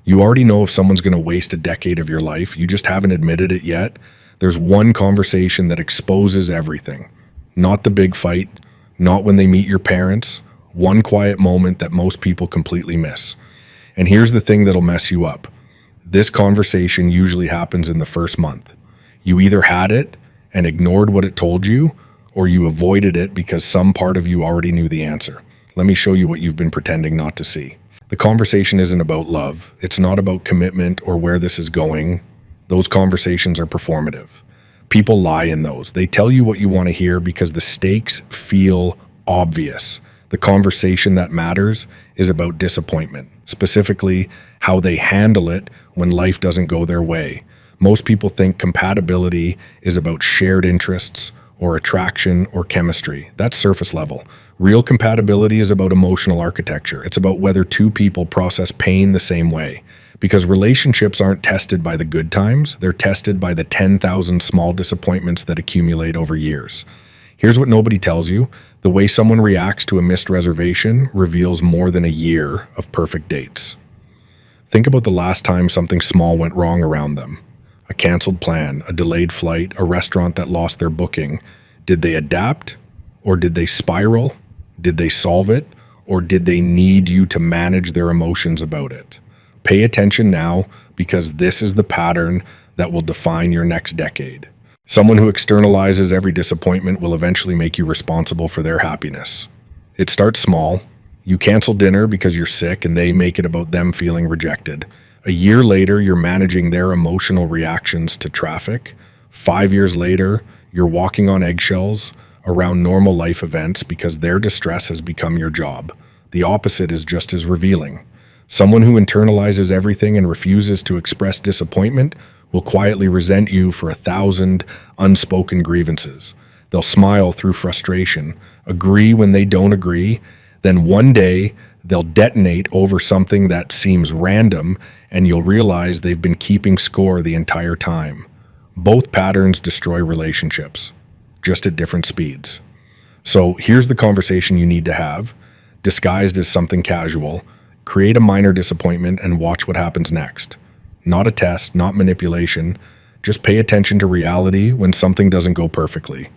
You already know if someone's going to waste a decade of your life. You just haven't admitted it yet. There's one conversation that exposes everything. Not the big fight, not when they meet your parents. One quiet moment that most people completely miss. And here's the thing that'll mess you up. This conversation usually happens in the first month. You either had it and ignored what it told you, or you avoided it because some part of you already knew the answer. Let me show you what you've been pretending not to see. The conversation isn't about love. It's not about commitment or where this is going. Those conversations are performative. People lie in those. They tell you what you want to hear because the stakes feel obvious. The conversation that matters is about disappointment, specifically how they handle it when life doesn't go their way. Most people think compatibility is about shared interests or attraction or chemistry. That's surface level. Real compatibility is about emotional architecture. It's about whether two people process pain the same way. Because relationships aren't tested by the good times, they're tested by the 10,000 small disappointments that accumulate over years. Here's what nobody tells you. The way someone reacts to a missed reservation reveals more than a year of perfect dates. Think about the last time something small went wrong around them. A canceled plan, a delayed flight, a restaurant that lost their booking. Did they adapt? Or did they spiral? Did they solve it? Or did they need you to manage their emotions about it? Pay attention now, because this is the pattern that will define your next decade. Someone who externalizes every disappointment will eventually make you responsible for their happiness. It starts small. You cancel dinner because you're sick and they make it about them feeling rejected. A year later, you're managing their emotional reactions to traffic. 5 years later, you're walking on eggshells around normal life events because their distress has become your job. The opposite is just as revealing. Someone who internalizes everything and refuses to express disappointment will quietly resent you for 1,000 unspoken grievances. They'll smile through frustration, agree when they don't agree, then one day they'll detonate over something that seems random, and you'll realize they've been keeping score the entire time. Both patterns destroy relationships, just at different speeds. So here's the conversation you need to have, disguised as something casual. Create a minor disappointment and watch what happens next. Not a test, not manipulation. Just pay attention to reality when something doesn't go perfectly.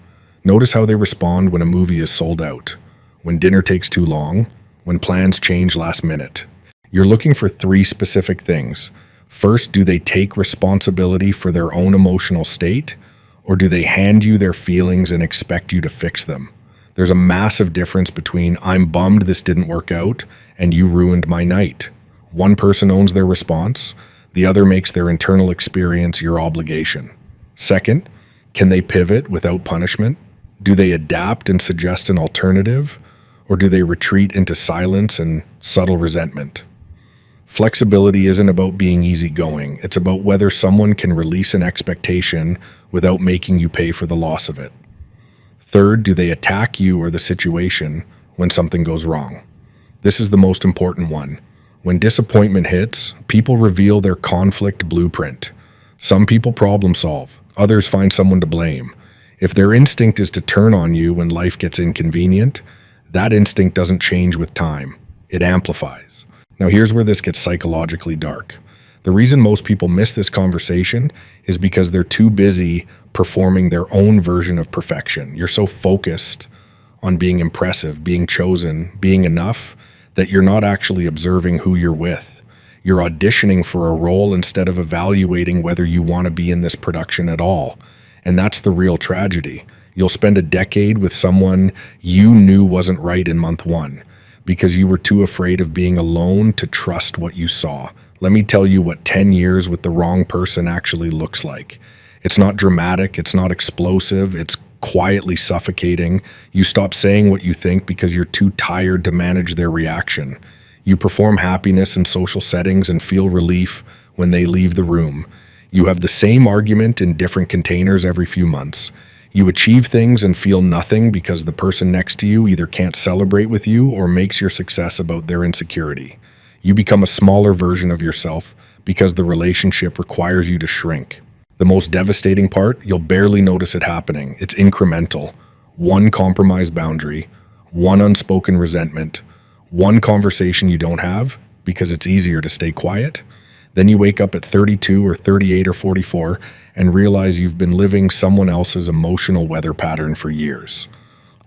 Notice how they respond when a movie is sold out, when dinner takes too long, when plans change last minute. You're looking for 3 specific things. First, do they take responsibility for their own emotional state, or do they hand you their feelings and expect you to fix them? There's a massive difference between "I'm bummed this didn't work out" and "you ruined my night." One person owns their response, the other makes their internal experience your obligation. Second, can they pivot without punishment? Do they adapt and suggest an alternative, or do they retreat into silence and subtle resentment? Flexibility isn't about being easygoing. It's about whether someone can release an expectation without making you pay for the loss of it. Third, do they attack you or the situation when something goes wrong? This is the most important one. When disappointment hits, people reveal their conflict blueprint. Some people problem solve, others find someone to blame. If their instinct is to turn on you when life gets inconvenient, that instinct doesn't change with time. It amplifies. Now here's where this gets psychologically dark. The reason most people miss this conversation is because they're too busy performing their own version of perfection. You're so focused on being impressive, being chosen, being enough, that you're not actually observing who you're with. You're auditioning for a role instead of evaluating whether you want to be in this production at all. And that's the real tragedy. You'll spend a decade with someone you knew wasn't right in month 1 because you were too afraid of being alone to trust what you saw. Let me tell you what 10 years with the wrong person actually looks like. It's not dramatic, it's not explosive, it's quietly suffocating. You stop saying what you think because you're too tired to manage their reaction. You perform happiness in social settings and feel relief when they leave the room. You have the same argument in different containers every few months. You achieve things and feel nothing because the person next to you either can't celebrate with you or makes your success about their insecurity. You become a smaller version of yourself because the relationship requires you to shrink. The most devastating part, you'll barely notice it happening. It's incremental. One compromised boundary, one unspoken resentment, one conversation you don't have because it's easier to stay quiet. Then you wake up at 32 or 38 or 44 and realize you've been living someone else's emotional weather pattern for years.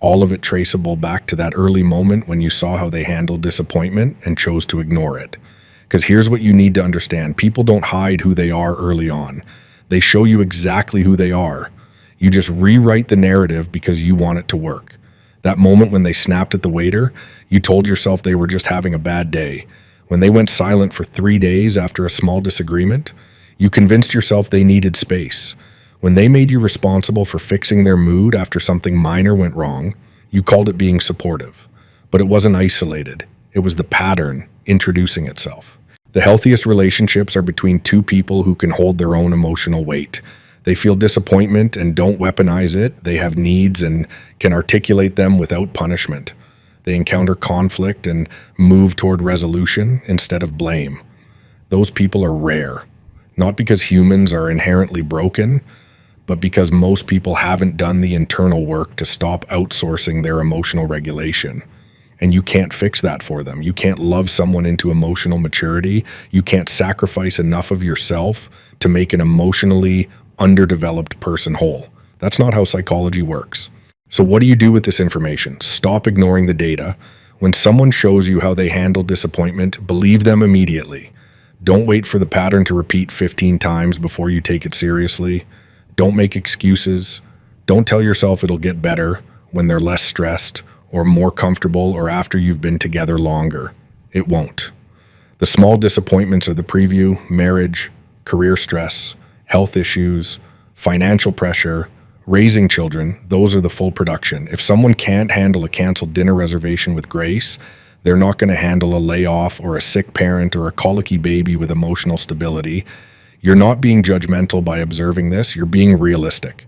All of it traceable back to that early moment when you saw how they handled disappointment and chose to ignore it. Because here's what you need to understand. People don't hide who they are early on. They show you exactly who they are. You just rewrite the narrative because you want it to work. That moment when they snapped at the waiter, you told yourself they were just having a bad day. When they went silent for 3 days after a small disagreement, you convinced yourself they needed space. When they made you responsible for fixing their mood after something minor went wrong, you called it being supportive. But it wasn't isolated. It was the pattern introducing itself. The healthiest relationships are between two people who can hold their own emotional weight. They feel disappointment and don't weaponize it. They have needs and can articulate them without punishment. They encounter conflict and move toward resolution instead of blame. Those people are rare, not because humans are inherently broken, but because most people haven't done the internal work to stop outsourcing their emotional regulation. And you can't fix that for them. You can't love someone into emotional maturity. You can't sacrifice enough of yourself to make an emotionally underdeveloped person whole. That's not how psychology works. So what do you do with this information? Stop ignoring the data. When someone shows you how they handle disappointment, believe them immediately. Don't wait for the pattern to repeat 15 times before you take it seriously. Don't make excuses. Don't tell yourself it'll get better when they're less stressed or more comfortable or after you've been together longer. It won't. The small disappointments are the preview: marriage, career stress, health issues, financial pressure, raising children. Those are the full production. If someone can't handle a canceled dinner reservation with grace, they're not going to handle a layoff or a sick parent or a colicky baby with emotional stability. You're not being judgmental by observing this. You're being realistic.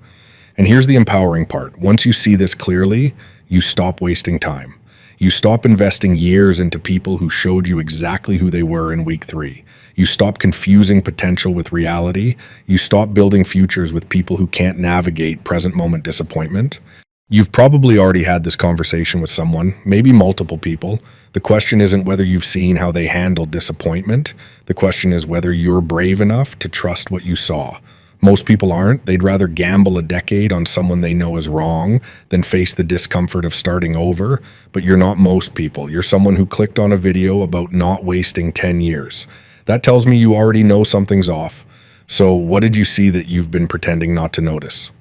And here's the empowering part. Once you see this clearly, you stop wasting time. You stop investing years into people who showed you exactly who they were in week 3. You stop confusing potential with reality. You stop building futures with people who can't navigate present moment disappointment. You've probably already had this conversation with someone, maybe multiple people. The question isn't whether you've seen how they handled disappointment. The question is whether you're brave enough to trust what you saw. Most people aren't. They'd rather gamble a decade on someone they know is wrong than face the discomfort of starting over. But you're not most people. You're someone who clicked on a video about not wasting 10 years. That tells me you already know something's off. So what did you see that you've been pretending not to notice?